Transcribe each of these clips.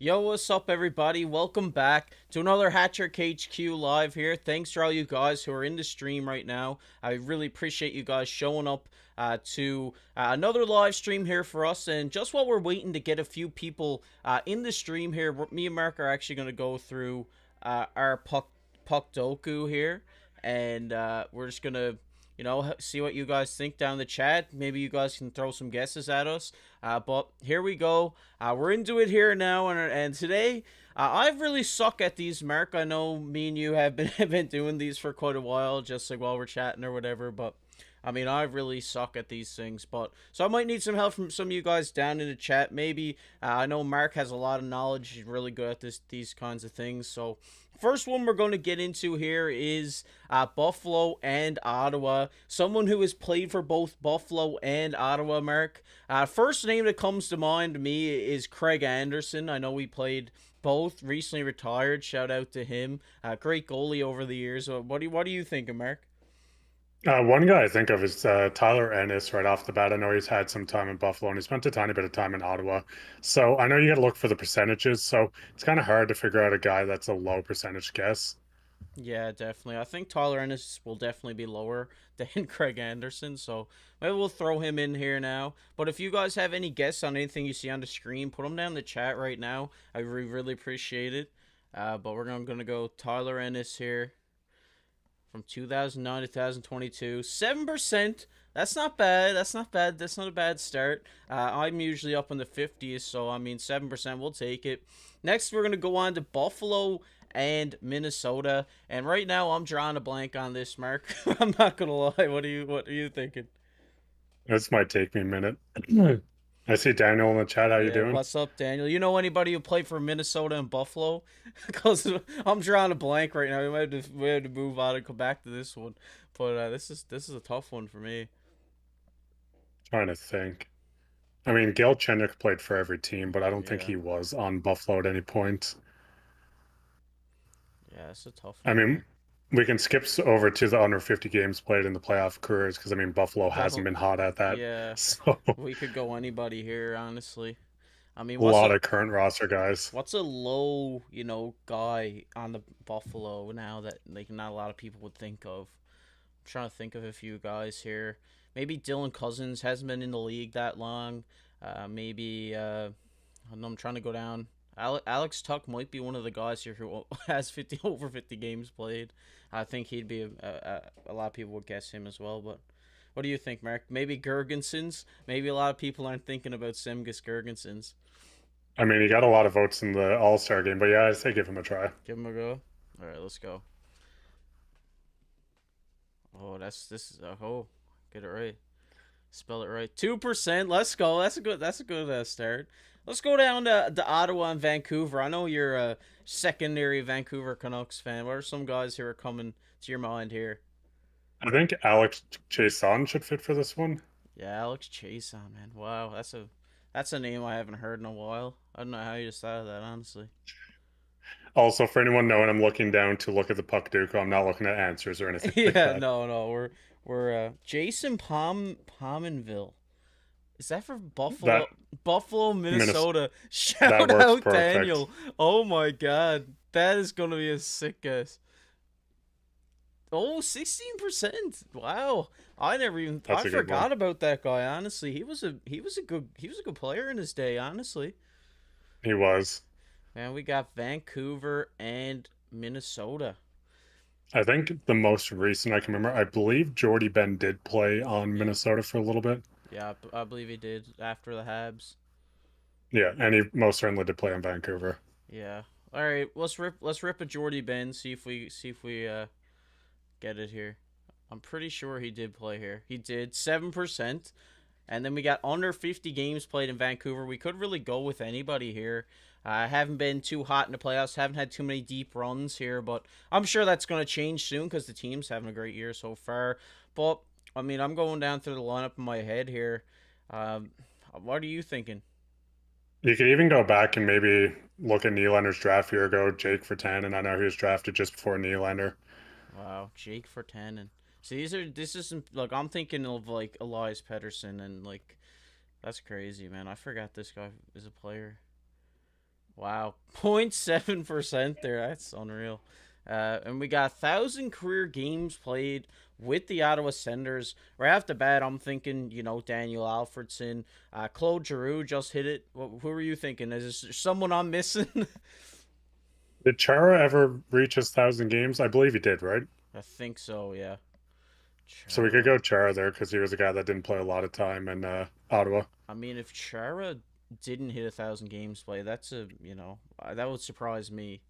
Yo, what's up, everybody? Welcome back to another Hattrick HQ live here. Thanks for all you guys who are in the stream right now. I really appreciate you guys showing up to another live stream here for us. And just while we're waiting to get a few people in the stream here, me and Mark are actually going to go through our puck doku here, and we're just gonna see what you guys think down in the chat. Maybe you guys can throw some guesses at us. But here we go. We're into it here now, and today I really suck at these, Mark. I know me and you have been have been doing these for quite a while, just like while we're chatting or whatever. But I mean, I really suck at these things. But so I might need some help from some of you guys down in the chat. Maybe I know Mark has a lot of knowledge. He's really good at these kinds of things. So first one we're going to get into here is Buffalo and Ottawa. Someone who has played for both Buffalo and Ottawa, Mark. First name that comes to mind to me is Craig Anderson. I know he played both, recently retired. Shout out to him. Great goalie over the years. What do you think, Mark? One guy I think of is Tyler Ennis right off the bat. I know he's had some time in Buffalo and he spent a tiny bit of time in Ottawa. So I know you got to look for the percentages. So it's kind of hard to figure out a guy that's a low percentage guess. Yeah, definitely. I think Tyler Ennis will definitely be lower than Craig Anderson, so maybe we'll throw him in here now. But if you guys have any guests on anything you see on the screen, put them down in the chat right now. I really appreciate it. But we're gonna go Tyler Ennis here from 2009 to 2022. 7%. That's not bad. That's not bad. That's not a bad start. I'm usually up in the 50s, so I mean 7%. We'll take it. Next, we're gonna go on to Buffalo and Minnesota. And right now, I'm drawing a blank on this, Mark. I'm not gonna lie. What are you thinking? This might take me a minute. I see Daniel in the chat. How you Yeah, doing? what's up, Daniel? You know anybody who played for Minnesota and Buffalo? Because I'm drawing a blank right now. We have to move on and come back to this one. But this is a tough one for me. Trying to think. I mean, Gail Chennick played for every team, but I don't think Yeah, he was on Buffalo at any point. yeah, it's a tough I one mean, here. we can skip over to the under 50 games played in the playoff careers because I mean Buffalo hasn't Buffalo, been hot at that. yeah, So we could go anybody here, honestly. I mean, a lot of current roster guys. what's a low, guy on the Buffalo now that like not a lot of people would think of? I'm trying to think of a few guys here. Maybe Dylan Cousins hasn't been in the league that long. Maybe I don't know, I'm trying to go down. Alex Tuck might be one of the guys here who has 50 over 50 games played. I think he'd be a lot of people would guess him as well. But what do you think, Mark? Maybe Gergensons. Maybe a lot of people aren't thinking about Semgus Gergensons. I mean, he got a lot of votes in the All-Star game, but yeah, I'd say give him a try. Give him a go. All right, let's go. Oh, oh, get it right. Spell it right. 2%. Let's go. That's a good start. Let's go down to Ottawa and Vancouver. I know you're a secondary Vancouver Canucks fan. What are some guys who are coming to your mind here? I think Alex Chason should fit for this one. Yeah, Alex Chason, man. Wow, that's a name I haven't heard in a while. I don't know how you just thought of that, honestly. Also, for anyone knowing, I'm looking down to look at the puck duke. I'm not looking at answers or anything like Yeah, that. no, we're Jason Pominville. Is that for That Buffalo, Minnesota, Minnesota? that Shout works out perfect. Daniel. Oh my god. That is gonna be a sick guess. Oh, 16%. Wow. I That's a good one. forgot about that guy, honestly. He was a good player in his day, honestly. He was. Man, we got Vancouver and Minnesota. I think the most recent I can remember, I believe Jordy Ben did play on Yeah. Minnesota for a little bit. Yeah, I believe he did after the Habs. Yeah, and he most certainly did play on Vancouver. Yeah. All right, let's rip a Jordy Ben, see if we get it here. I'm pretty sure he did play here. He did 7%. And then we got under 50 games played in Vancouver. We could really go with anybody here. I haven't been too hot in the playoffs. Haven't had too many deep runs here, but I'm sure that's going to change soon because the team's having a great year so far. But I mean, I'm going down through the lineup in my head here. Um, what are you thinking? You could even go back and maybe look at Nylander's draft year ago, Jake for 10, and I know he was drafted just before Nylander. Wow, Jake for 10 and see this isn't like I'm thinking of like Elias Pettersson and like that's crazy, man. I forgot this guy is a player. Wow, 0.7% there. That's unreal. And we got 1,000 career games played with the Ottawa Senators. Right off the bat, I'm thinking, Daniel Alfredson. Claude Giroux just hit it. Who are you thinking? Is there someone I'm missing? Did Chara ever reach his 1,000 games? I believe he did, right? I think so, yeah. So we could Chara. go Chara there because he was a guy that didn't play a lot of time in Ottawa. I mean, if Chara didn't hit 1,000 games played, that would surprise me.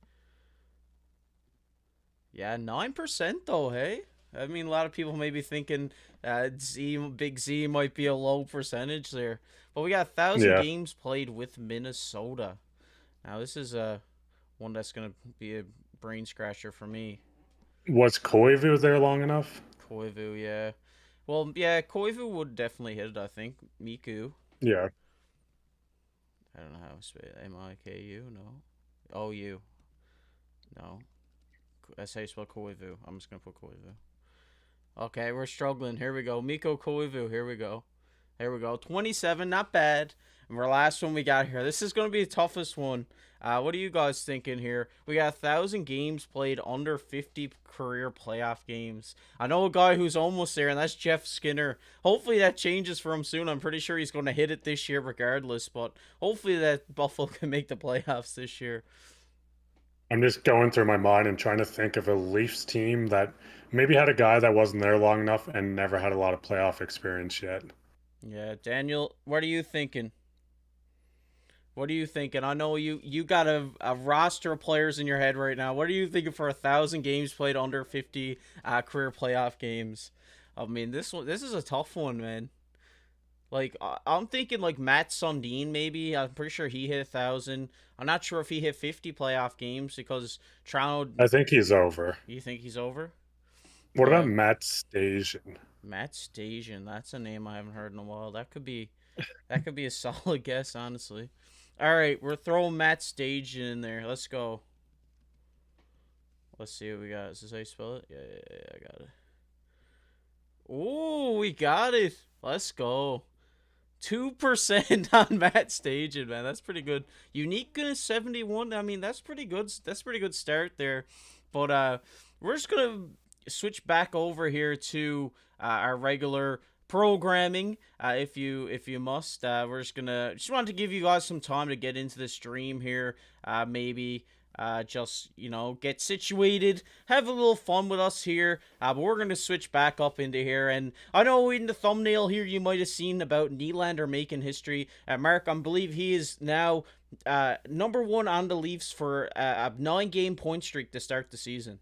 Yeah, 9% though, hey? I mean, a lot of people may be thinking Big Z might be a low percentage there. But we got 1,000 Yeah. games played with Minnesota. Now, this is one that's going to be a brain scratcher for me. Was Koivu there long enough? Koivu, yeah. Well, yeah, Koivu would definitely hit it, I think. Miku. Yeah. I don't know how to spell it. Miku? No. OU. No. That's how you spell Koivu. I'm just going to put Koivu. Okay, we're struggling. Here we go. Mikko Koivu. Here we go. Here we go. 27, not bad. And our last one we got here. This is going to be the toughest one. What are you guys thinking here? We got 1,000 games played under 50 career playoff games. I know a guy who's almost there, and that's Jeff Skinner. Hopefully that changes for him soon. I'm pretty sure he's going to hit it this year regardless, but hopefully that Buffalo can make the playoffs this year. I'm just going through my mind and trying to think of a Leafs team that maybe had a guy that wasn't there long enough and never had a lot of playoff experience yet. Yeah, Daniel, what are you thinking? What are you thinking? I know you got a roster of players in your head right now. What are you thinking for 1,000 games played under 50 career playoff games? I mean, this is a tough one, man. Like I'm thinking like Matt Sundin maybe. I'm pretty sure he hit 1,000. I'm not sure if he hit 50 playoff games because Toronto. I think he's over. You think he's over? What about Yeah, Matt Stajan? Matt Stasian. That's a name I haven't heard in a while. That could be a solid guess, honestly. All right, we're throwing Matt Stasian in there. Let's go. Let's see what we got. Is this how you spell it? Yeah, I got it. Ooh, we got it. Let's go. 2% on Matt Stajan, man. That's pretty good. Uniqueness 71. I mean, that's pretty good. That's a pretty good start there. But we're just gonna switch back over here to our regular programming. If you must, we're just wanted to give you guys some time to get into the stream here. Maybe just get situated, have a little fun with us here. But we're gonna switch back up into here, and I know in the thumbnail here you might have seen about Nylander making history. Mark, I believe he is now number one on the Leafs for a 9-game point streak to start the season.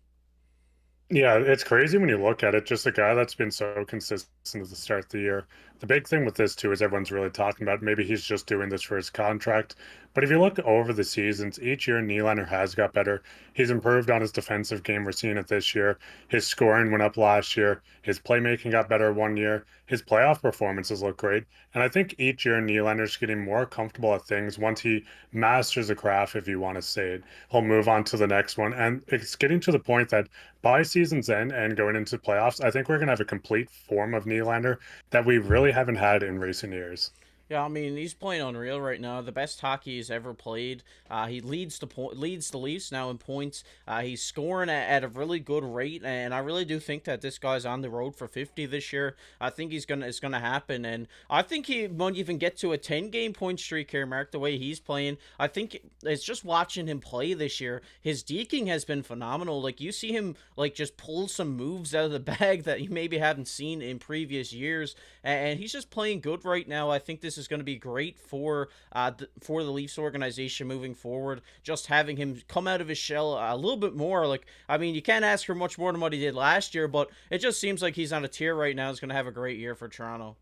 Yeah, it's crazy when you look at it. Just a guy that's been so consistent at the start of the year. The big thing with this too is everyone's really talking about maybe he's just doing this for his contract. But if you look over the seasons, each year Nylander has got better. He's improved on his defensive game. We're seeing it this year. His scoring went up last year. His playmaking got better one year. His playoff performances look great. And I think each year Nylander's getting more comfortable at things. Once he masters a craft, if you want to say it, he'll move on to the next one. And it's getting to the point that by season's end and going into playoffs, I think we're going to have a complete form of Nylander that we really haven't had in recent years. Yeah, I mean he's playing unreal right now. The best hockey he's ever played. He leads the Leafs now in points. He's scoring at a really good rate, and I really do think that this guy's on the road for 50 this year. I think it's gonna happen, and I think he might even get to a 10-game point streak here. Mark, the way he's playing, I think it's just watching him play this year. His deking has been phenomenal. Like you see him like just pull some moves out of the bag that you maybe haven't seen in previous years, and he's just playing good right now. I think this is going to be great for the Leafs organization moving forward. Just having him come out of his shell a little bit more. Like I mean, you can't ask for much more than what he did last year, but it just seems like he's on a tier right now. He's going to have a great year for Toronto.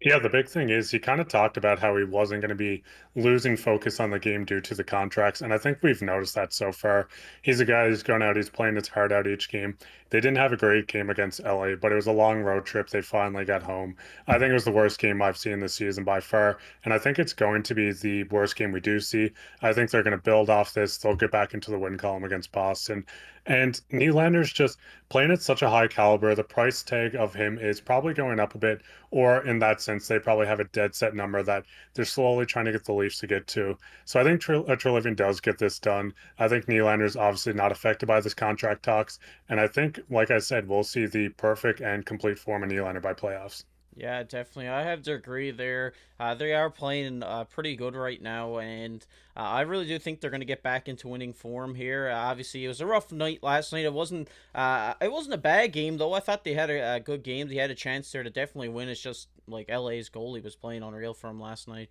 Yeah, the big thing is he kind of talked about how he wasn't going to be losing focus on the game due to the contracts. And I think we've noticed that so far. He's a guy who's going out, he's playing his heart out each game. They didn't have a great game against LA, but it was a long road trip. They finally got home. I think it was the worst game I've seen this season by far. And I think it's going to be the worst game we do see. I think they're going to build off this. They'll get back into the win column against Boston. And Nylander's just playing at such a high caliber. The price tag of him is probably going up a bit, or in that since they probably have a dead set number that they're slowly trying to get the Leafs to get to. So I think Treliving does get this done. I think Nylander is obviously not affected by this contract talks, and I think, like I said, we'll see the perfect and complete form of Nylander by playoffs. Yeah, definitely. I have to agree there. They are playing pretty good right now, and I really do think they're going to get back into winning form here. Obviously, it was a rough night last night. It wasn't a bad game though. I thought they had a good game. They had a chance there to definitely win. It's just like LA's goalie was playing unreal for them last night.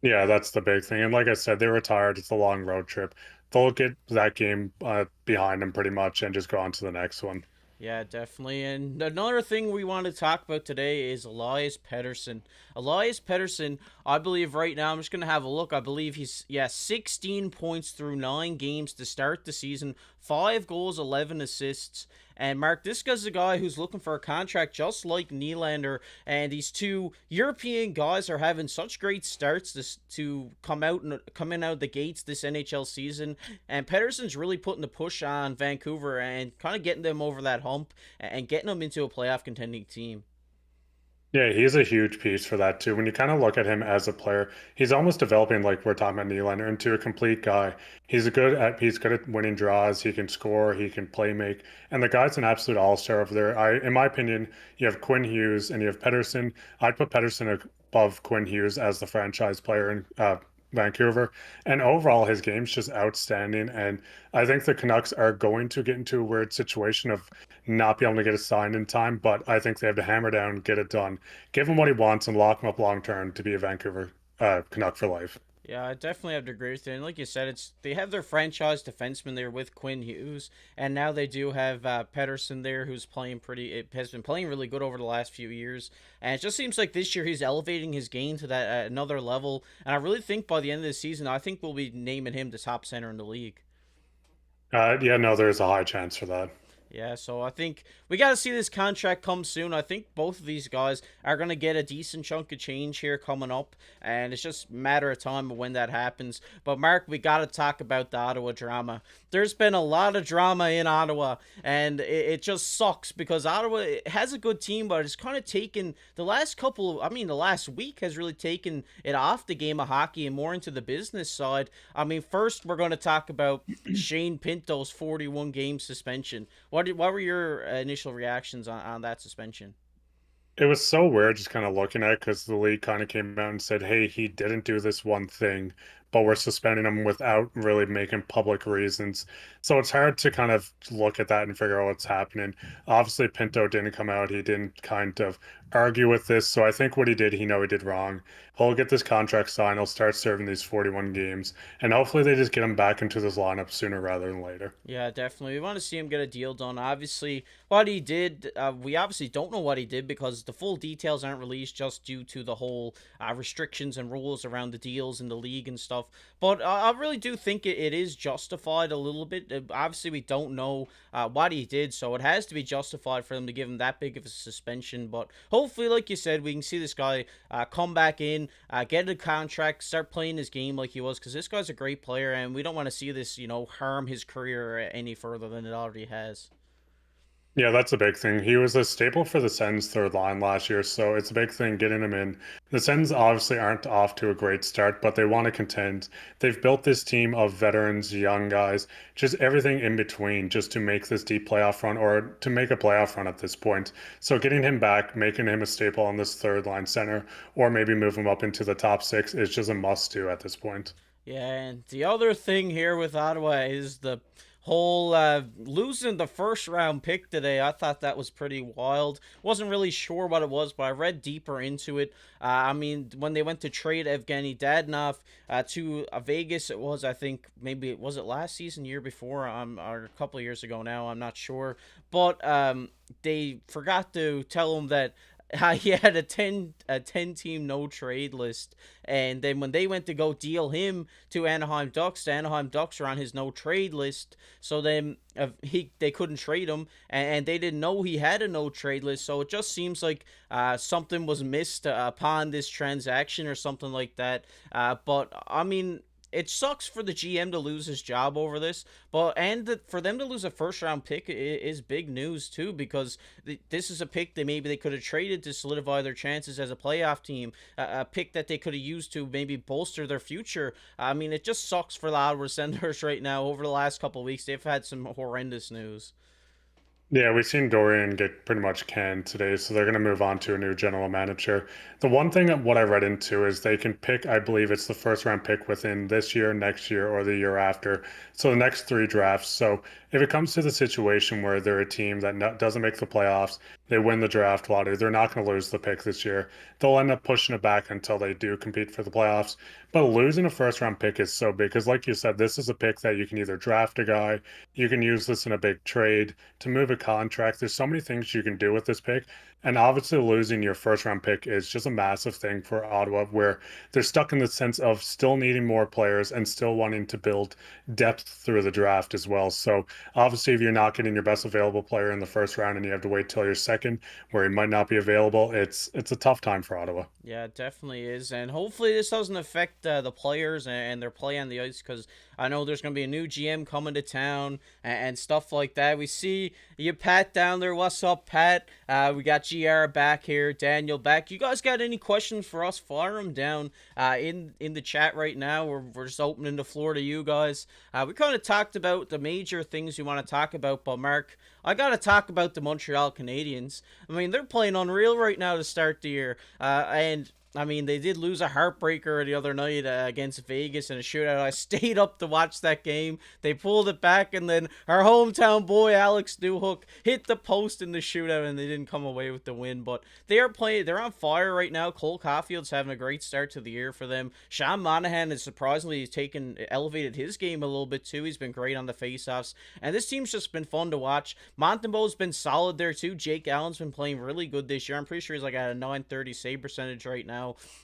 Yeah, that's the big thing. And like I said, they were tired. It's a long road trip. They'll get that game behind them pretty much and just go on to the next one. Yeah, definitely. And another thing we want to talk about today is Elias Pettersson. Elias Pettersson, I believe right now, I'm just going to have a look. I believe he's, 16 points through 9 games to start the season, 5 goals, 11 assists. And Mark, this guy's a guy who's looking for a contract just like Nylander. And these two European guys are having such great starts to come in out of the gates this NHL season. And Pettersson's really putting the push on Vancouver and kind of getting them over that hump and getting them into a playoff contending team. Yeah, he's a huge piece for that too. When you kind of look at him as a player, he's almost developing like we're talking about Nylander into a complete guy. He's good at winning draws. He can score. He can play make, and the guy's an absolute all star over there. In my opinion, you have Quinn Hughes and you have Pettersson. I'd put Pettersson above Quinn Hughes as the franchise player in Vancouver, and overall his game's just outstanding. And I think the Canucks are going to get into a weird situation of not be able to get a sign in time, but I think they have to hammer down, get it done, give him what he wants, and lock him up long term to be a Vancouver Canuck for life. Yeah, I definitely have to agree with you. And like you said, it's they have their franchise defenseman there with Quinn Hughes, and now they do have Pettersson there, who's playing It has been playing really good over the last few years, and it just seems like this year he's elevating his game to that another level. And I really think by the end of the season, I think we'll be naming him the top center in the league. Yeah, no, there's a high chance for that. Yeah, so I think we got to see this contract come soon. I think both of these guys are going to get a decent chunk of change here coming up, and it's just a matter of time when that happens. But, Mark, we got to talk about the Ottawa drama. There's been a lot of drama in Ottawa, and it just sucks because Ottawa has a good team, but it's kind of taken the last week has really taken it off the game of hockey and more into the business side. I mean, first, we're going to talk about Shane Pinto's 41-game suspension. What were your initial reactions on that suspension? It was so weird just kind of looking at it because the league kind of came out and said, hey, he didn't do this one thing, but we're suspending him without really making public reasons. So it's hard to kind of look at that and figure out what's happening. Obviously, Pinto didn't come out. He didn't kind of argue with this. So I think what he did, he did wrong. He'll get this contract signed. He'll start serving these 41 games. And hopefully they just get him back into this lineup sooner rather than later. Yeah, definitely. We want to see him get a deal done. Obviously, what he did, we obviously don't know what he did because the full details aren't released just due to the whole restrictions and rules around the deals in the league and stuff. But I really do think it is justified a little bit. Obviously, we don't know what he did, so it has to be justified for them to give him that big of a suspension. But hopefully, like you said, we can see this guy come back in, get a contract, start playing his game like he was, because this guy's a great player, and we don't want to see this, harm his career any further than it already has. Yeah, that's a big thing. He was a staple for the Sens third line last year, so it's a big thing getting him in. The Sens obviously aren't off to a great start, but they want to contend. They've built this team of veterans, young guys, just everything in between, just to make this deep playoff run or to make a playoff run at this point. So getting him back, making him a staple on this third line center, or maybe move him up into the top six is just a must do at this point. Yeah, and the other thing here with Ottawa is the whole losing the first round pick today. I thought that was pretty wild. Wasn't really sure what it was, but I read deeper into it. I mean, when they went to trade Evgeny Dadonov to Vegas, it was, I think, maybe was it last season, year before, or a couple of years ago now, I'm not sure. But they forgot to tell him that he had a ten team no trade list, and then when they went to go deal him to Anaheim Ducks, the Anaheim Ducks were on his no trade list. So then they couldn't trade him, and they didn't know he had a no trade list. So it just seems like something was missed upon this transaction or something like that. But I mean, it sucks for the GM to lose his job over this, but for them to lose a first round pick is big news too, because this is a pick that maybe they could have traded to solidify their chances as a playoff team, a pick that they could have used to maybe bolster their future. I mean, it just sucks for the Ottawa Senators right now. Over the last couple of weeks, they've had some horrendous news. Yeah, we've seen Dorian get pretty much canned today, so they're going to move on to a new general manager. The one thing that what I read into is they can pick, I believe it's the first round pick within this year, next year, or the year after. So the next three drafts. So if it comes to the situation where they're a team that doesn't make the playoffs, they win the draft lottery, they're not going to lose the pick this year. They'll end up pushing it back until they do compete for the playoffs. But losing a first round pick is so big because, like you said, this is a pick that you can either draft a guy, you can use this in a big trade to move a contract. There's so many things you can do with this pick. And obviously, losing your first round pick is just a massive thing for Ottawa, where they're stuck in the sense of still needing more players and still wanting to build depth through the draft as well. So, obviously, if you're not getting your best available player in the first round and you have to wait till your second, where he might not be available, it's a tough time for Ottawa. Yeah, it definitely is, and hopefully this doesn't affect the players and their play on the ice, because I know there's going to be a new GM coming to town and stuff like that. We see you, Pat, down there. What's up, Pat? We got GR back here, Daniel back. You guys got any questions for us? Fire them down in the chat right now. We're just opening the floor to you guys. We kind of talked about the major things we want to talk about, but Mark, I got to talk about the Montreal Canadiens. I mean, they're playing unreal right now to start the year, and I mean, they did lose a heartbreaker the other night against Vegas in a shootout. I stayed up to watch that game. They pulled it back, and then our hometown boy Alex Newhook hit the post in the shootout, and they didn't come away with the win. But they are playing; they're on fire right now. Cole Caulfield's having a great start to the year for them. Sean Monahan has surprisingly elevated his game a little bit too. He's been great on the faceoffs, and this team's just been fun to watch. Montembeau's been solid there too. Jake Allen's been playing really good this year. I'm pretty sure he's like at a 930 save percentage right now.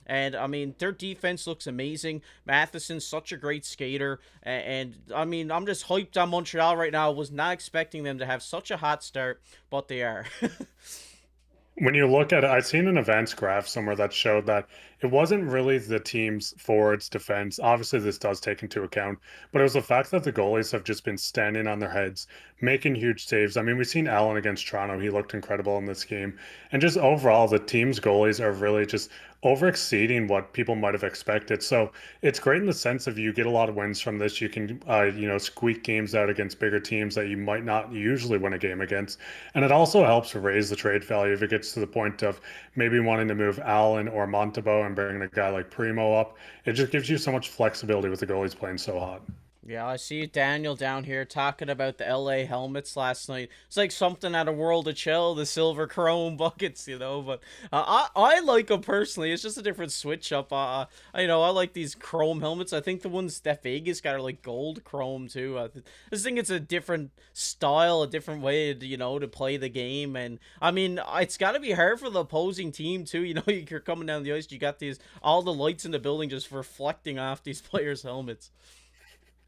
And I mean, their defense looks amazing. Matheson's such a great skater. And I mean, I'm just hyped on Montreal right now. I was not expecting them to have such a hot start, but they are. When you look at it, I've seen an events graph somewhere that showed that it wasn't really the team's forwards defense. Obviously, this does take into account, but it was the fact that the goalies have just been standing on their heads, making huge saves. I mean, we've seen Allen against Toronto. He looked incredible in this game. And just overall, the team's goalies are really just over exceeding what people might have expected. So it's great in the sense of you get a lot of wins from this. You can, squeak games out against bigger teams that you might not usually win a game against. And it also helps raise the trade value if it gets to the point of maybe wanting to move Allen or Montebo and bringing a guy like Primo up. It just gives you so much flexibility with the goalies playing so hot. Yeah, I see Daniel down here talking about the LA helmets last night. It's like something out of World of Chill, the silver chrome buckets, you know. But I like them personally. It's just a different switch up. I like these chrome helmets. I think the ones that Vegas got are like gold chrome too. I just think it's a different style, a different way to play the game. And I mean, it's got to be hard for the opposing team too. You know, you're coming down the ice, you got all the lights in the building just reflecting off these players' helmets.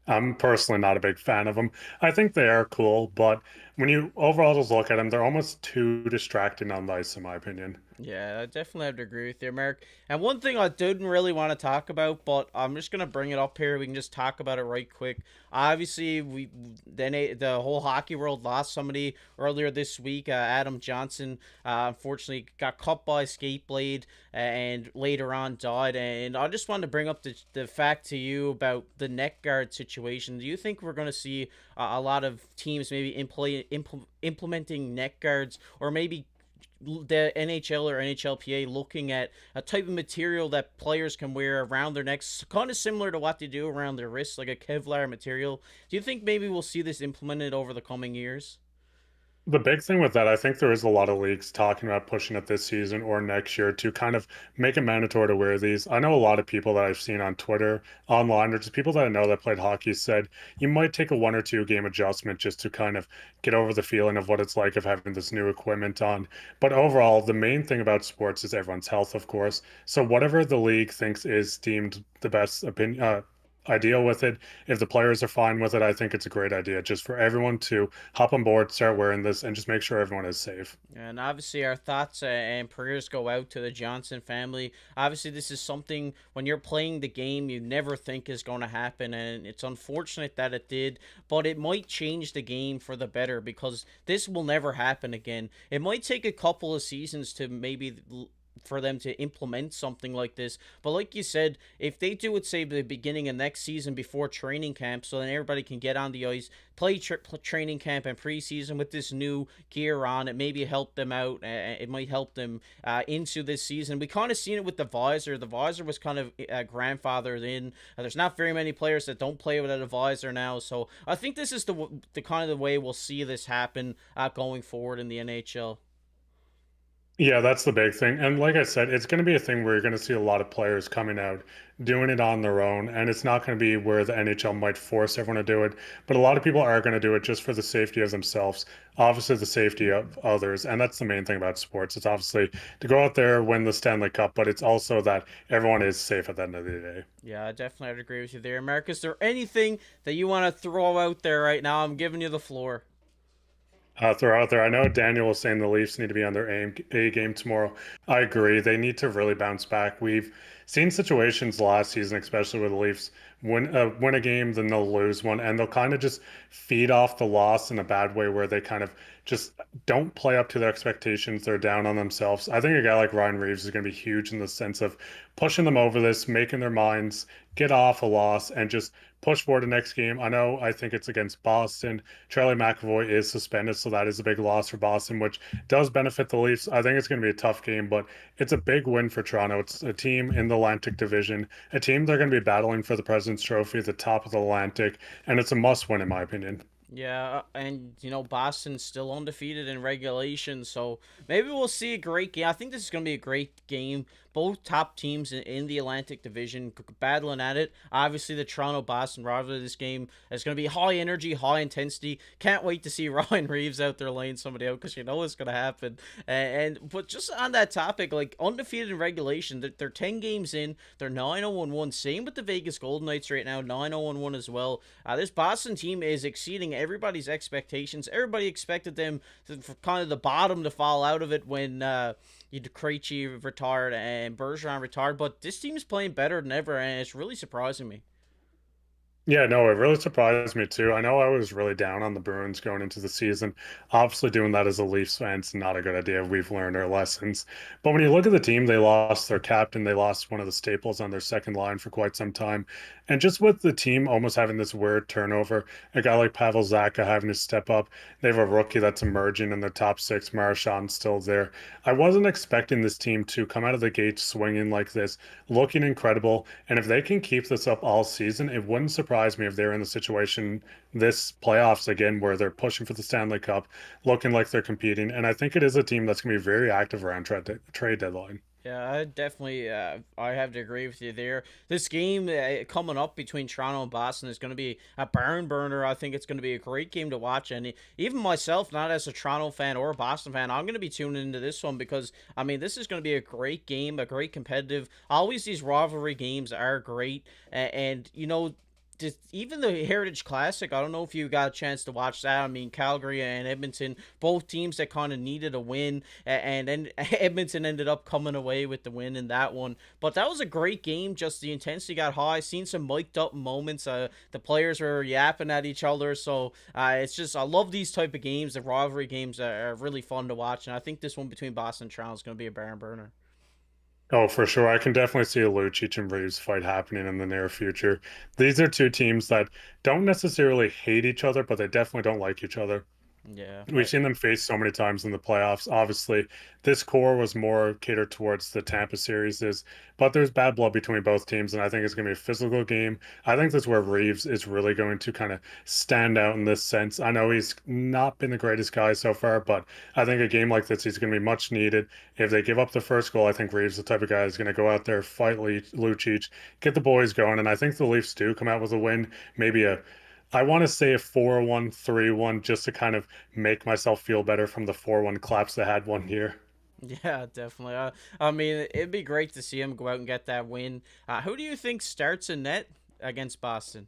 I'm personally not a big fan of them. I think they are cool, but when you overall just look at them, they're almost too distracting on the ice, in my opinion. Yeah, I definitely have to agree with you, Mark. And one thing I didn't really want to talk about, but I'm just gonna bring it up here. We can just talk about it right quick. Obviously, the whole hockey world lost somebody earlier this week. Adam Johnson, unfortunately, got cut by a skate blade and later on died. And I just wanted to bring up the fact to you about the neck guard situation. Do you think we're gonna see a lot of teams maybe implementing neck guards, or maybe the NHL or NHLPA looking at a type of material that players can wear around their necks, kind of similar to what they do around their wrists, like a Kevlar material? Do you think maybe we'll see this implemented over the coming years? The big thing with that, I think there is a lot of leagues talking about pushing it this season or next year to kind of make it mandatory to wear these. I know a lot of people that I've seen on Twitter, online, or just people that I know that played hockey said you might take a one or two game adjustment just to kind of get over the feeling of what it's like of having this new equipment on. But overall, the main thing about sports is everyone's health, of course. So whatever the league thinks is deemed the best opinion, ideal with it. If the players are fine with it, I think it's a great idea just for everyone to hop on board, start wearing this, and just make sure everyone is safe. And obviously, our thoughts and prayers go out to the Johnson family. Obviously, this is something when you're playing the game you never think is going to happen, and it's unfortunate that it did. But it might change the game for the better because this will never happen again. It might take a couple of seasons to maybe for them to implement something like this. But like you said, if they do it, say, the beginning of next season before training camp, so then everybody can get on the ice, play training camp and preseason with this new gear on, it maybe help them out. It might help them into this season. We kind of seen it with the visor. The visor was kind of grandfathered in. There's not very many players that don't play without a visor now. So I think this is the kind of the way we'll see this happen going forward in the NHL. Yeah, that's the big thing. And like I said, it's going to be a thing where you're going to see a lot of players coming out doing it on their own. And it's not going to be where the NHL might force everyone to do it. But a lot of people are going to do it just for the safety of themselves, obviously, the safety of others. And that's the main thing about sports. It's obviously to go out there, win the Stanley Cup, but it's also that everyone is safe at the end of the day. Yeah, I definitely would agree with you there, Mark. Is there anything that you want to throw out there right now? I'm giving you the floor. Throw out there. I know Daniel was saying the Leafs need to be on their A game tomorrow. I agree. They need to really bounce back. We've seen situations last season, especially with the Leafs, win a game, then they'll lose one, and they'll kind of just feed off the loss in a bad way, where they kind of just don't play up to their expectations. They're down on themselves. I think a guy like Ryan Reeves is going to be huge in the sense of pushing them over this, making their minds get off a loss, and just push forward the next game. I think it's against Boston. Charlie McAvoy is suspended, so that is a big loss for Boston, which does benefit the Leafs. I think it's going to be a tough game, but it's a big win for Toronto. It's a team in the Atlantic Division, a team they're going to be battling for the President's Trophy at the top of the Atlantic, and it's a must win, in my opinion. Yeah, and Boston's still undefeated in regulation, so maybe we'll see a great game. I think this is going to be a great game. Both top teams in the Atlantic Division battling at it. Obviously, the Toronto Boston rivalry. This game is going to be high energy, high intensity. Can't wait to see Ryan Reeves out there laying somebody out because it's going to happen. But just on that topic, like undefeated in regulation, they're 10 games in. They're 9-0-1. Same with the Vegas Golden Knights right now, 9-0-1 as well. This Boston team is exceeding everybody's expectations. Everybody expected them for kind of the bottom to fall out of it when Krejci retired and Bergeron retired, but this team's playing better than ever, and it's really surprising me. Yeah, no, it really surprised me too. I know I was really down on the Bruins going into the season. Obviously, doing that as a Leafs fan is not a good idea. We've learned our lessons. But when you look at the team, they lost their captain, they lost one of the staples on their second line for quite some time. And just with the team almost having this weird turnover, a guy like Pavel Zacha having to step up, they have a rookie that's emerging in the top six. Marchand's still there. I wasn't expecting this team to come out of the gate swinging like this, looking incredible. And if they can keep this up all season, it wouldn't surprise me if they're in the situation this playoffs again where they're pushing for the Stanley Cup, looking like they're competing. And I think it is a team that's going to be very active around trade deadline. Yeah, I definitely, I have to agree with you there. This game coming up between Toronto and Boston is going to be a barn burner. I think it's going to be a great game to watch. And even myself, not as a Toronto fan or a Boston fan, I'm going to be tuning into this one because, this is going to be a great game, a great competitive. Always these rivalry games are great. And just even the Heritage Classic, I don't know if you got a chance to watch that. Calgary and Edmonton, both teams that kind of needed a win, and then Edmonton ended up coming away with the win in that one. But that was a great game. Just the intensity got high. Seen some mic'd up moments. The players were yapping at each other. So it's just I love these type of games. The rivalry games are really fun to watch, and I think this one between Boston and Toronto is going to be a barn burner. Oh, for sure. I can definitely see a Lucic and Reeves fight happening in the near future. These are two teams that don't necessarily hate each other, but they definitely don't like each other. Yeah, We've seen them face so many times in the playoffs. Obviously, this core was more catered towards the Tampa series, but there's bad blood between both teams, and I think it's going to be a physical game. I think that's where Reeves is really going to kind of stand out in this sense. I know he's not been the greatest guy so far, but I think a game like this, he's going to be much needed. If they give up the first goal, I think Reeves, the type of guy, is going to go out there, fight Lucic, get the boys going, and I think the Leafs do come out with a win, maybe I want to say a 4-1, 3-1, just to kind of make myself feel better from the 4-1 claps they had one year. yeah, definitely. It'd be great to see him go out and get that win. Who do you think starts in net? against Boston.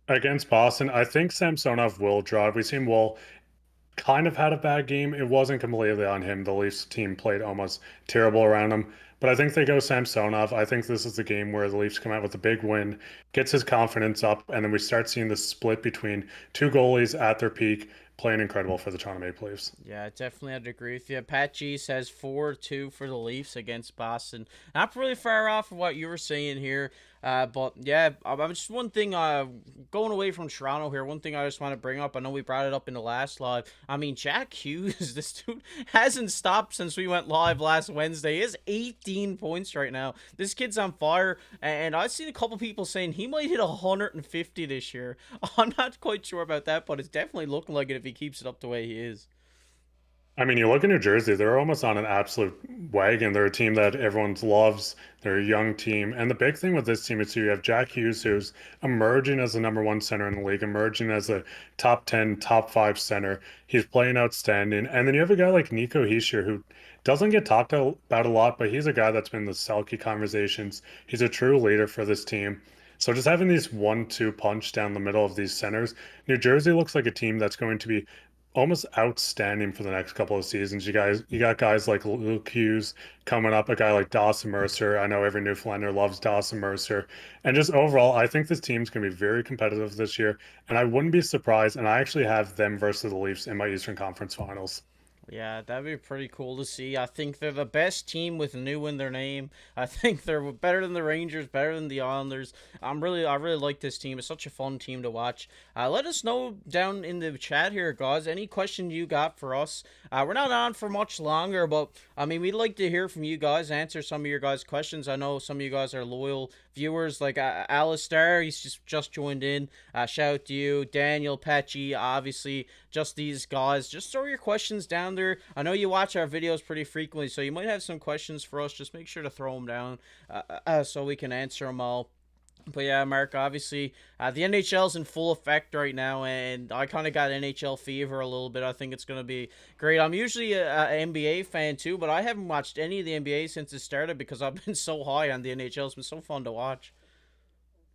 Against Boston, I think Samsonov will drive. We've seen Woll kind of had a bad game. It wasn't completely on him. The Leafs team played almost terrible around him. But I think they go Samsonov. I think this is the game where the Leafs come out with a big win, gets his confidence up, and then we start seeing the split between two goalies at their peak, playing incredible for the Toronto Maple Leafs. Yeah, I definitely have to agree with you. Pat G says 4-2 for the Leafs against Boston. Not really far off of what you were saying here. But yeah, I'm just one thing. Going away from Toronto here, one thing I just want to bring up. I know we brought it up in the last live. I mean, Jack Hughes, this dude hasn't stopped since we went live last Wednesday. He has 18 points right now. This kid's on fire, and I've seen a couple people saying he might hit 150 this year. I'm not quite sure about that, but it's definitely looking like it if he keeps it up the way he is. I mean, you look at New Jersey, they're almost on an absolute wagon. They're a team that everyone loves. They're a young team. And the big thing with this team is you have Jack Hughes, who's emerging as the number one center in the league, emerging as a top 10, top five center. He's playing outstanding. And then you have a guy like Nico Hischier, who doesn't get talked about a lot, but he's a guy that's been in the Selke conversations. He's a true leader for this team. So just having these 1-2 punch down the middle of these centers, New Jersey looks like a team that's going to be almost outstanding for the next couple of seasons. You got guys like Luke Hughes coming up, a guy like Dawson Mercer. I know every Newfoundlander loves Dawson Mercer. And just overall, I think this team's going to be very competitive this year. And I wouldn't be surprised. And I actually have them versus the Leafs in my Eastern Conference Finals. Yeah, that'd be pretty cool to see. I think they're the best team with new in their name. I think they're better than the Rangers, better than the Islanders. I really like this team. It's such a fun team to watch. Let us know down in the chat here, guys. Any question you got for us? We're not on for much longer, but I mean, we'd like to hear from you guys. Answer some of your guys' questions. I know some of you guys are loyal viewers, like Alistair. He's just joined in. Shout out to you, Daniel, Patchy, obviously just these guys. Just throw your questions down there. I know you watch our videos pretty frequently, so you might have some questions for us. Just make sure to throw them down so we can answer them all. But yeah, Mark, obviously, the NHL's in full effect right now, and I kind of got NHL fever a little bit. I think it's going to be great. I'm usually an NBA fan too, but I haven't watched any of the NBA since it started because I've been so high on the NHL. It's been so fun to watch.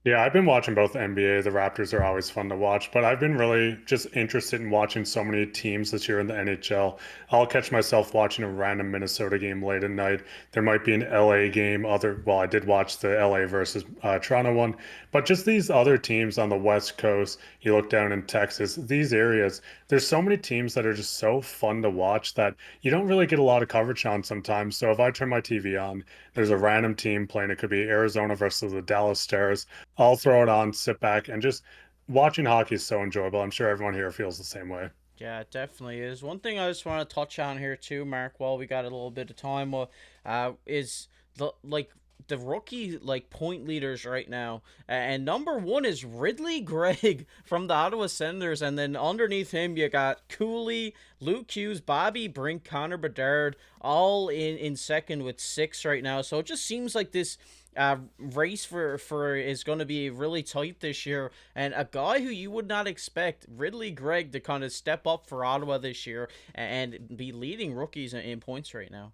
Yeah, I've been watching both the NBA. The Raptors are always fun to watch, but I've been really just interested in watching so many teams this year in the NHL. I'll catch myself watching a random Minnesota game late at night. There might be an LA game. Well, I did watch the LA versus Toronto one, but just these other teams on the West Coast. You look down in Texas, these areas. There's so many teams that are just so fun to watch that you don't really get a lot of coverage on sometimes. So if I turn my TV on, there's a random team playing. It could be Arizona versus the Dallas Stars. I'll throw it on, sit back, and just watching hockey is so enjoyable. I'm sure everyone here feels the same way. Yeah, it definitely is. One thing I just want to touch on here too, Mark, while we got a little bit of time, is the rookie point leaders right now. And number one is Ridley Gregg from the Ottawa Senators, and then underneath him you got Cooley, Luke Hughes, Bobby Brink, Connor Bedard, all in second with 6 right now. So it just seems like this race for is going to be really tight this year, and a guy who you would not expect, Ridley Gregg, to kind of step up for Ottawa this year and be leading rookies in points right now.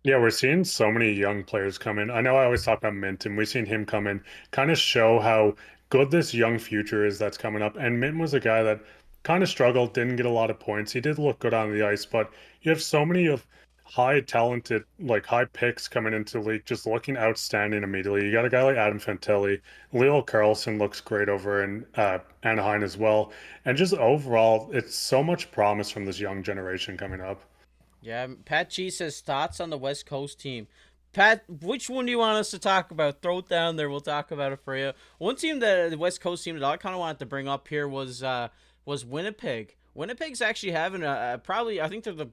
Yeah, we're seeing so many young players come in. I know I always talk about Minton. We've seen him come in, kind of show how good this young future is that's coming up. And Minton was a guy that kind of struggled, didn't get a lot of points. He did look good on the ice, but you have so many of high talented, like high picks coming into the league, just looking outstanding immediately. You got a guy like Adam Fantilli. Leo Carlson looks great over in Anaheim as well. And just overall, it's so much promise from this young generation coming up. Yeah, Pat G says thoughts on the West Coast team. Pat, which one do you want us to talk about? Throw it down there. We'll talk about it for you. One team that the West Coast team that I kind of wanted to bring up here was Winnipeg. Winnipeg's actually having a probably, I think they're the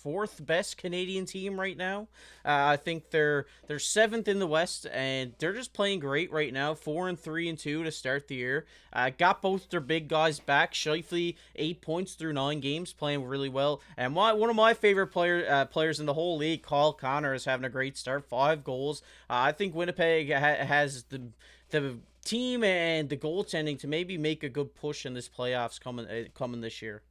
fourth best Canadian team right now. I think they're seventh in the West, and they're just playing great right now. 4-3-2 to start the year. Got both their big guys back. Scheifele 8 points through 9 games, playing really well. And one of my favorite players in the whole league, Kyle Connor, is having a great start. 5 goals. I think Winnipeg has the team and the goaltending to maybe make a good push in this playoffs coming this year.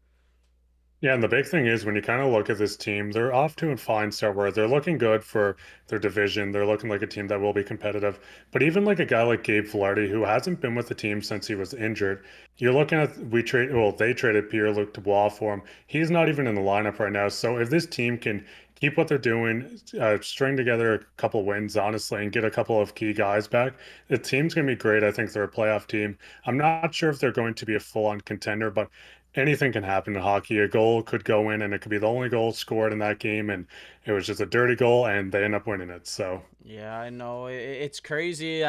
Yeah, and the big thing is when you kind of look at this team, they're off to a fine start where they're looking good for their division. They're looking like a team that will be competitive. But even like a guy like Gabe Vilardi, who hasn't been with the team since he was injured, you're looking at they traded Pierre-Luc Dubois for him. He's not even in the lineup right now. So if this team can keep what they're doing, string together a couple wins, honestly, and get a couple of key guys back, the team's going to be great. I think they're a playoff team. I'm not sure if they're going to be a full-on contender, but anything can happen in hockey. A goal could go in, and it could be the only goal scored in that game, and it was just a dirty goal, and they end up winning it. So, Yeah, I know. It's crazy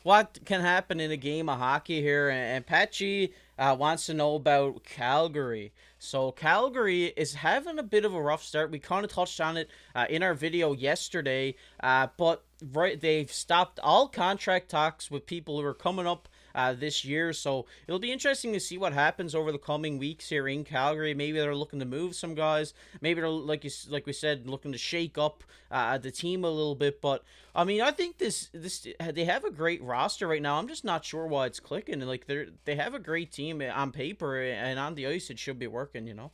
what can happen in a game of hockey here. And Patchy wants to know about Calgary. So, Calgary is having a bit of a rough start. We kind of touched on it in our video yesterday, but they've stopped all contract talks with people who are coming up this year. So it'll be interesting to see what happens over the coming weeks here in Calgary. Maybe they're looking to move some guys. Maybe they're like we said, looking to shake up the team a little bit. But I mean, I think this they have a great roster right now. I'm just not sure why it's clicking. And like they have a great team on paper and on the ice. It should be working. You know.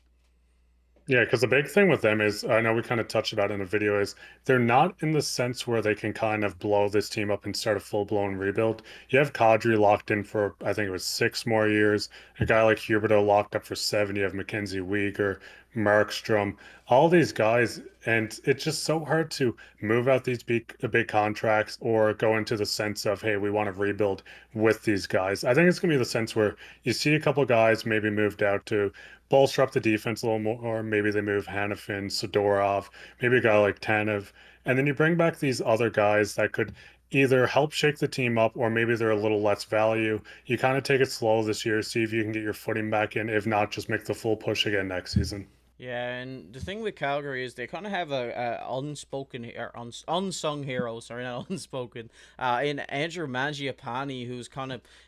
yeah, because the big thing with them is, I know we kind of touched about it in the video, is they're not in the sense where they can kind of blow this team up and start a full-blown rebuild. You have Kadri locked in for, I think it was 6 more years. A guy like Huberdeau locked up for 7. You have Mackenzie Weegar, Markstrom, all these guys, and it's just so hard to move out these big contracts or go into the sense of, hey, we want to rebuild with these guys. I think it's gonna be the sense where you see a couple guys maybe moved out to bolster up the defense a little more, or maybe they move Hanifin, Sidorov, maybe a guy like Tanev, and then you bring back these other guys that could either help shake the team up or maybe they're a little less value. You kind of take it slow this year, see if you can get your footing back in. If not, just make the full push again next season. Yeah, and the thing with Calgary is they kind of have a unspoken or unsung hero, sorry, not unspoken, in Andrew Mangiapane, who's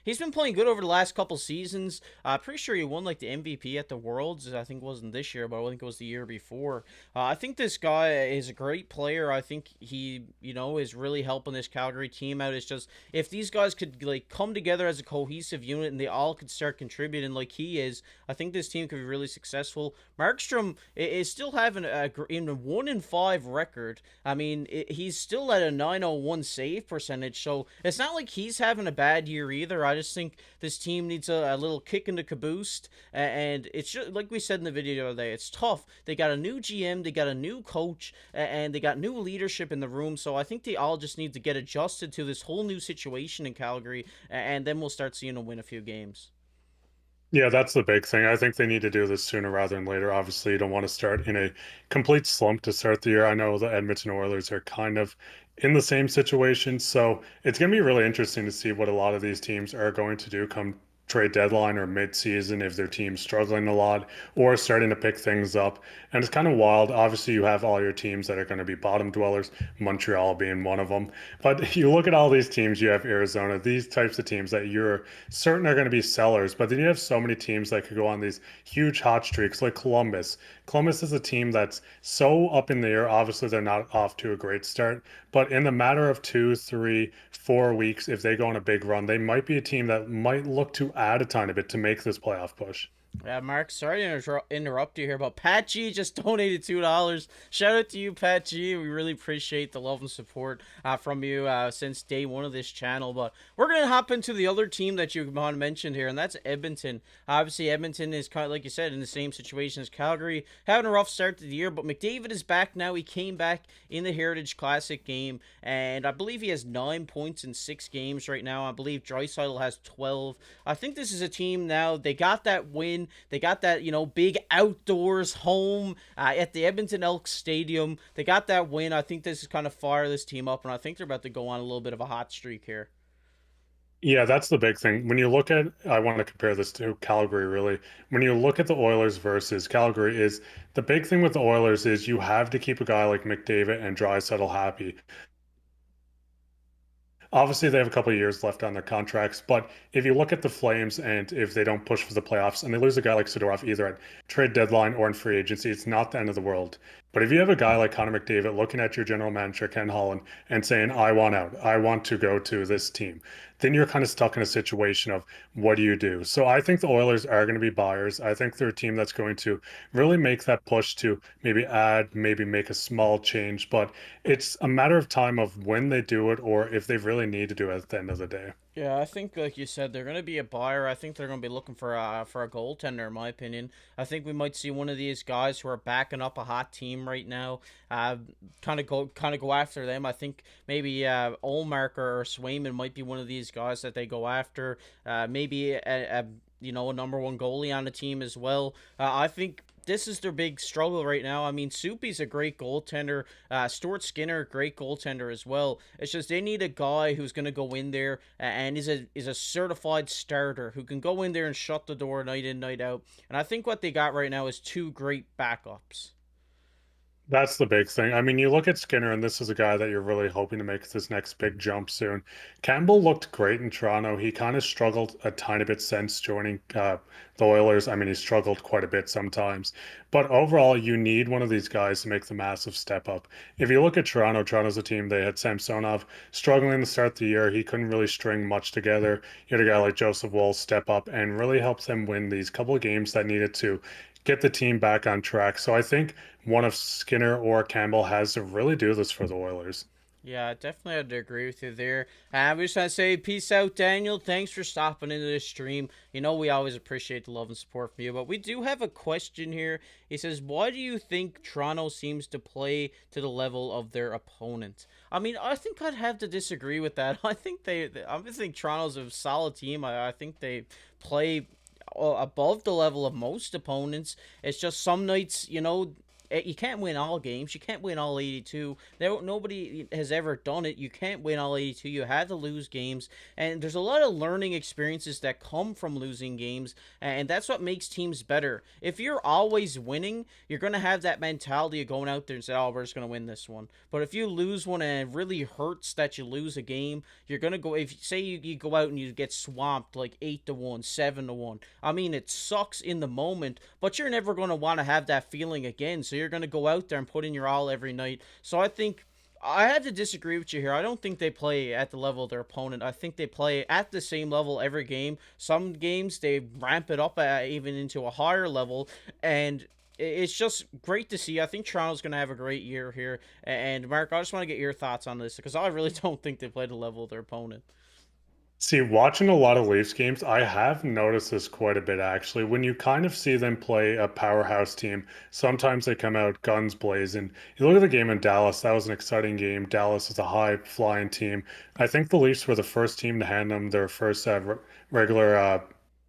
he's been playing good over the last couple seasons. Pretty sure he won like the MVP at the Worlds. I think it wasn't this year, but I think it was the year before. I think this guy is a great player. I think he, is really helping this Calgary team out. It's just if these guys could like come together as a cohesive unit and they all could start contributing like he is, I think this team could be really successful. Markstrom is still having in a 1-5 record. I mean, he's still at a 901 save percentage, so it's not like he's having a bad year either. I just think this team needs a little kick in the caboose, and it's just like we said in the video the other day. It's tough. They got a new GM, they got a new coach, and they got new leadership in the room. So I think they all just need to get adjusted to this whole new situation in Calgary, and then we'll start seeing them win a few games. Yeah, that's the big thing. I think they need to do this sooner rather than later. Obviously, you don't want to start in a complete slump to start the year. I know the Edmonton Oilers are kind of in the same situation. So it's going to be really interesting to see what a lot of these teams are going to do come trade deadline or mid-season if their team's struggling a lot or starting to pick things up. And it's kind of wild. Obviously, you have all your teams that are going to be bottom dwellers, Montreal being one of them. But you look at all these teams, you have Arizona, these types of teams that you're certain are going to be sellers. But then you have so many teams that could go on these huge hot streaks like Columbus. Columbus is a team that's so up in the air. Obviously, they're not off to a great start, but in the matter of 2, 3, 4 weeks, if they go on a big run, they might be a team that might look to add a tiny bit to make this playoff push. Yeah, Mark, sorry to interrupt you here, but Pat G just donated $2. Shout out to you, Pat G. We really appreciate the love and support from you since day one of this channel. But we're going to hop into the other team that you mentioned here, and that's Edmonton. Obviously, Edmonton is kind of, like you said, in the same situation as Calgary, having a rough start to the year, but McDavid is back now. He came back in the Heritage Classic game, and I believe he has 9 points in 6 games right now. I believe Draisaitl has 12. I think this is a team now, they got that win. They got that, big outdoors home at the Edmonton Elks Stadium. They got that win. I think this is kind of fire this team up, and I think they're about to go on a little bit of a hot streak here. Yeah, that's the big thing. When you look at, I want to compare this to Calgary, really. When you look at the Oilers versus Calgary, is the big thing with the Oilers is you have to keep a guy like McDavid and Draisaitl happy. Obviously, they have a couple of years left on their contracts, but if you look at the Flames and if they don't push for the playoffs and they lose a guy like Sidorov either at trade deadline or in free agency, it's not the end of the world. But if you have a guy like Connor McDavid looking at your general manager, Ken Holland, and saying, I want out, I want to go to this team, then you're kind of stuck in a situation of what do you do? So I think the Oilers are going to be buyers. I think they're a team that's going to really make that push to maybe add, maybe make a small change. But it's a matter of time of when they do it or if they really need to do it at the end of the day. Yeah, I think like you said, they're gonna be a buyer. I think they're gonna be looking for a goaltender, in my opinion. I think we might see one of these guys who are backing up a hot team right now. Kind of go after them. I think maybe Olmark or Swayman might be one of these guys that they go after. Maybe a number one goalie on the team as well. I think this is their big struggle right now. I mean, Soupy's a great goaltender. Stuart Skinner, great goaltender as well. It's just they need a guy who's going to go in there and is a certified starter who can go in there and shut the door night in, night out. And I think what they got right now is two great backups. That's the big thing. I mean, you look at Skinner, and this is a guy that you're really hoping to make this next big jump soon. Campbell looked great in Toronto. He kind of struggled a tiny bit since joining the Oilers. I mean, he struggled quite a bit sometimes. But overall, you need one of these guys to make the massive step up. If you look at Toronto, Toronto's a team, they had Samsonov struggling to start the year. He couldn't really string much together. You had a guy like Joseph Woll step up and really helps them win these couple of games that needed to get the team back on track. So I think one of Skinner or Campbell has to really do this for the Oilers. Yeah, definitely have to agree with you there. We just want to say peace out, Daniel. Thanks for stopping into this stream. You know we always appreciate the love and support from you. But we do have a question here. He says, why do you think Toronto seems to play to the level of their opponent? I mean, I think I'd have to disagree with that. I think Toronto's a solid team. I think they play above the level of most opponents. It's just some nights, you can't win all games. You can't win all 82. Nobody has ever done it. You can't win all 82. You had to lose games. And there's a lot of learning experiences that come from losing games. And that's what makes teams better. If you're always winning, you're going to have that mentality of going out there and say, oh, we're just going to win this one. But if you lose one and it really hurts that you lose a game, you're going to go, if say you go out and you get swamped like 8-1, 7-1. I mean, it sucks in the moment, but you're never going to want to have that feeling again. So you're going to go out there and put in your all every night. So I think I have to disagree with you here. I don't think they play at the level of their opponent. I think they play at the same level every game. Some games they ramp it up even into a higher level, and it's just great to see. I think Toronto's going to have a great year here. And Mark, I just want to get your thoughts on this because I really don't think they play the level of their opponent. See, watching a lot of Leafs games, I have noticed this quite a bit actually. When you kind of see them play a powerhouse team, sometimes they come out guns blazing. You look at the game in Dallas, that was an exciting game. Dallas is a high flying team. I think the Leafs were the first team to hand them their first regular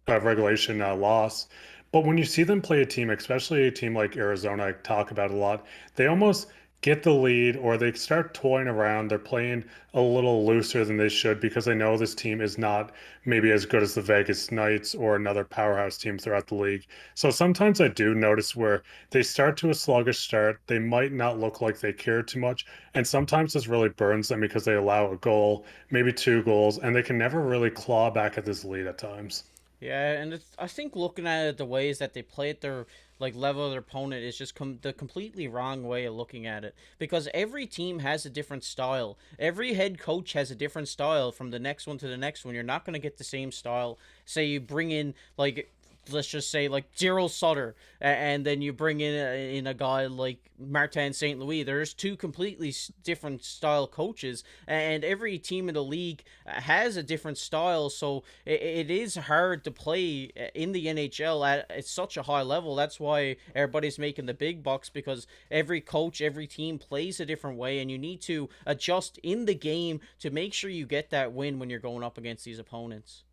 regulation loss. But when you see them play a team, especially a team like Arizona, I talk about a lot, they almost get the lead or they start toying around. They're playing a little looser than they should because they know this team is not maybe as good as the Vegas Knights or another powerhouse team throughout the league. So sometimes I do notice where they start to a sluggish start. They might not look like they care too much. And sometimes this really burns them because they allow a goal, maybe two goals, and they can never really claw back at this lead at times. Yeah, and I think looking at it the ways that they play at their like level of their opponent is just the completely wrong way of looking at it because every team has a different style. Every head coach has a different style from the next one to the next one. You're not going to get the same style. Say you bring in like let's just say like Daryl Sutter, and then you bring in a guy like Martin St. Louis. There's two completely different style coaches, and every team in the league has a different style. So it is hard to play in the NHL at such a high level. That's why everybody's making the big bucks because every coach, every team plays a different way, and you need to adjust in the game to make sure you get that win when you're going up against these opponents.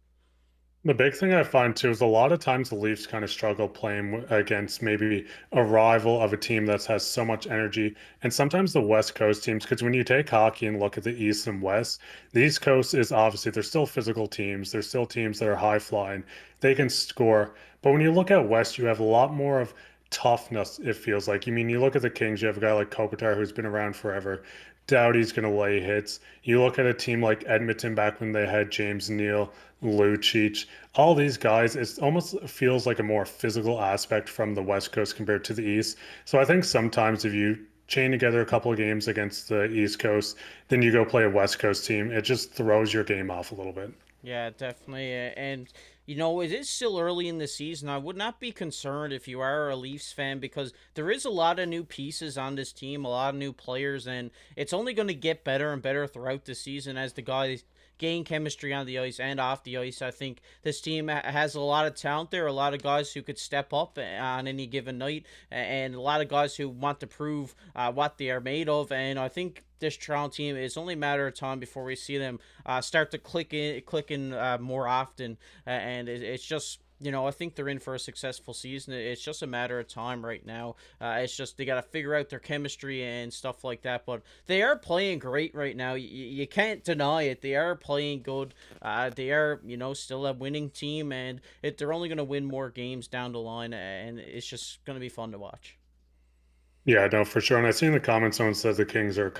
The big thing I find too is a lot of times the Leafs kind of struggle playing against maybe a rival of a team that has so much energy. And sometimes the West Coast teams, because when you take hockey and look at the East and West, the East Coast is obviously they're still physical teams. They're still teams that are high flying. They can score. But when you look at West, you have a lot more of toughness, it feels like. You mean, you look at the Kings, you have a guy like Kopitar who's been around forever. Doughty's going to lay hits. You look at a team like Edmonton back when they had James Neal, Lucic, all these guys, it almost feels like a more physical aspect from the West Coast compared to the East. So I think sometimes if you chain together a couple of games against the East Coast, then you go play a West Coast team, it just throws your game off a little bit. Yeah, definitely. And, it is still early in the season. I would not be concerned if you are a Leafs fan because there is a lot of new pieces on this team, a lot of new players, and it's only going to get better and better throughout the season as the guys gain chemistry on the ice and off the ice. I think this team has a lot of talent there, a lot of guys who could step up on any given night, and a lot of guys who want to prove what they are made of. And I think this Toronto team, it's only a matter of time before we see them start to click in more often, and it's just. I think they're in for a successful season. It's just a matter of time right now. It's just they got to figure out their chemistry and stuff like that. But they are playing great right now. You can't deny it. They are playing good. They are, still a winning team, and they're only going to win more games down the line, and it's just going to be fun to watch. Yeah, no, for sure. And I see in the comments someone says the Kings are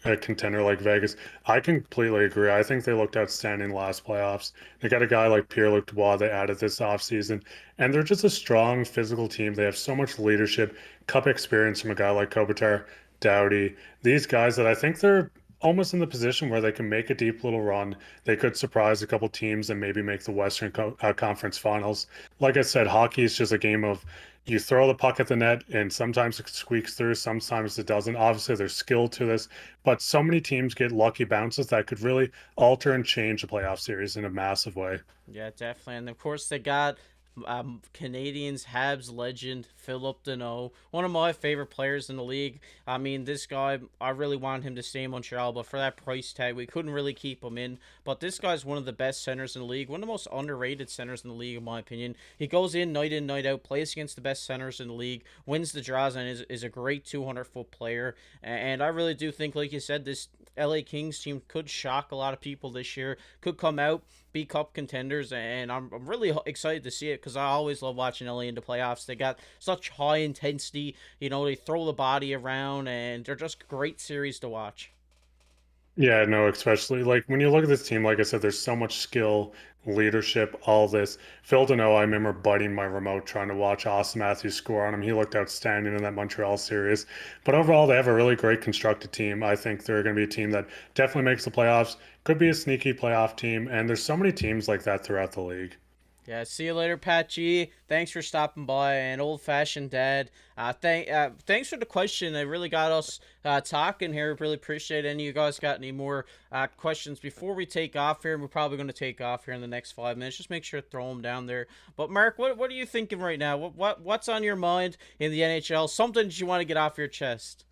a contender like Vegas. I completely agree. I think they looked outstanding last playoffs. They got a guy like Pierre-Luc Dubois they added this offseason, and they're just a strong physical team. They have so much leadership, cup experience from a guy like Kopitar, Doughty. These guys that I think they're almost in the position where they can make a deep little run. They could surprise a couple teams and maybe make the Western Conference Finals. Like I said, hockey is just a game of you throw the puck at the net and sometimes it squeaks through, sometimes it doesn't. Obviously, there's skill to this, but so many teams get lucky bounces that could really alter and change a playoff series in a massive way. Yeah, definitely. And of course, they got Canadians Habs legend Philip Deneau, one of my favorite players in the league. I mean, this guy, I really wanted him to stay in Montreal, but for that price tag, we couldn't really keep him in. But this guy's one of the best centers in the league, one of the most underrated centers in the league, in my opinion. He goes in, night out, plays against the best centers in the league, wins the draws, and is a great 200-foot player. And I really do think, like you said, this LA Kings team could shock a lot of people this year, could come out, be cup contenders, and I'm really excited to see it because I always love watching LA in the playoffs. They got such high intensity, they throw the body around, and they're just great series to watch. Yeah, no, especially like when you look at this team, like I said, there's so much skill, leadership, all this. Phil Deneau, I remember biting my remote trying to watch Austin Matthews score on him. He looked outstanding in that Montreal series. But overall, they have a really great constructed team. I think they're going to be a team that definitely makes the playoffs, could be a sneaky playoff team. And there's so many teams like that throughout the league. Yeah, see you later, Pat G. Thanks for stopping by, and old fashioned dad. Thanks for the question. It really got us talking here. Really appreciate it. Any of you guys got any more questions before we take off here? We're probably going to take off here in the next 5 minutes. Just make sure to throw them down there. But Mark, what are you thinking right now? What's on your mind in the NHL? Something that you want to get off your chest?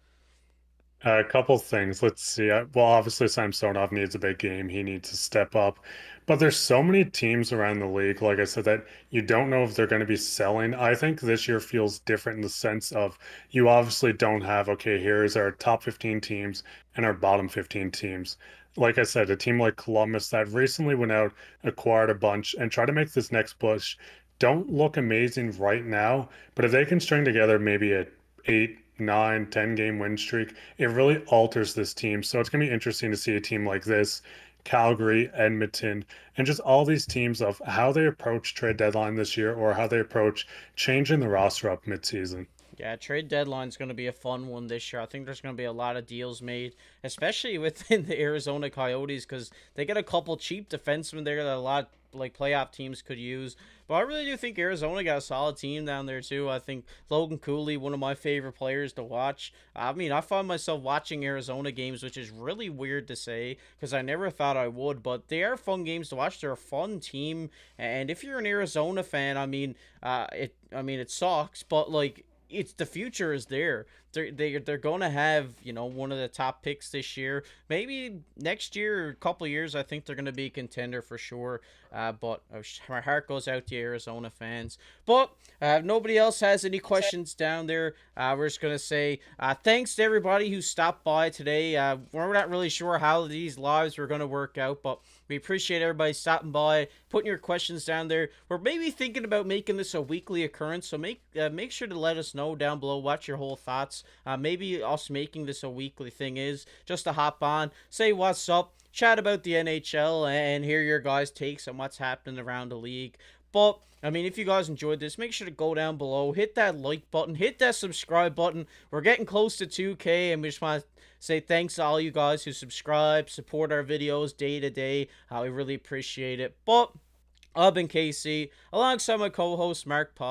A couple things. Let's see. Well, obviously, Samsonov needs a big game. He needs to step up. But there's so many teams around the league, like I said, that you don't know if they're going to be selling. I think this year feels different in the sense of you obviously don't have, okay, here's our top 15 teams and our bottom 15 teams. Like I said, a team like Columbus that recently went out, acquired a bunch, and try to make this next push don't look amazing right now. But if they can string together maybe a 8, 9, 10 game win streak, it really alters this team. So it's going to be interesting to see a team like this, Calgary, Edmonton, and just all these teams of how they approach trade deadline this year or how they approach changing the roster up midseason. Yeah, trade deadline's going to be a fun one this year. I think there's going to be a lot of deals made, especially within the Arizona Coyotes, because they get a couple cheap defensemen there that a lot like playoff teams could use. But I really do think Arizona got a solid team down there too. I think Logan Cooley, one of my favorite players to watch. I mean, I find myself watching Arizona games, which is really weird to say because I never thought I would. But they are fun games to watch. They're a fun team, and if you're an Arizona fan, it sucks, but like it's the future is there. They're going to have one of the top picks this year. Maybe next year or a couple of years, I think they're going to be a contender for sure. But my heart goes out to Arizona fans. But if nobody else has any questions down there, we're just going to say thanks to everybody who stopped by today. We're not really sure how these lives were going to work out, but we appreciate everybody stopping by, putting your questions down there. We're maybe thinking about making this a weekly occurrence, so make sure to let us know down below what your whole thoughts thoughts. Maybe us making this a weekly thing is just to hop on, say what's up, chat about the NHL, and hear your guys' takes on what's happening around the league. But, I mean, if you guys enjoyed this, make sure to go down below, hit that like button, hit that subscribe button. We're getting close to 2K, and we just want to say thanks to all you guys who subscribe, support our videos day to day. We really appreciate it. But, I've been KC, alongside my co-host Mark Pod.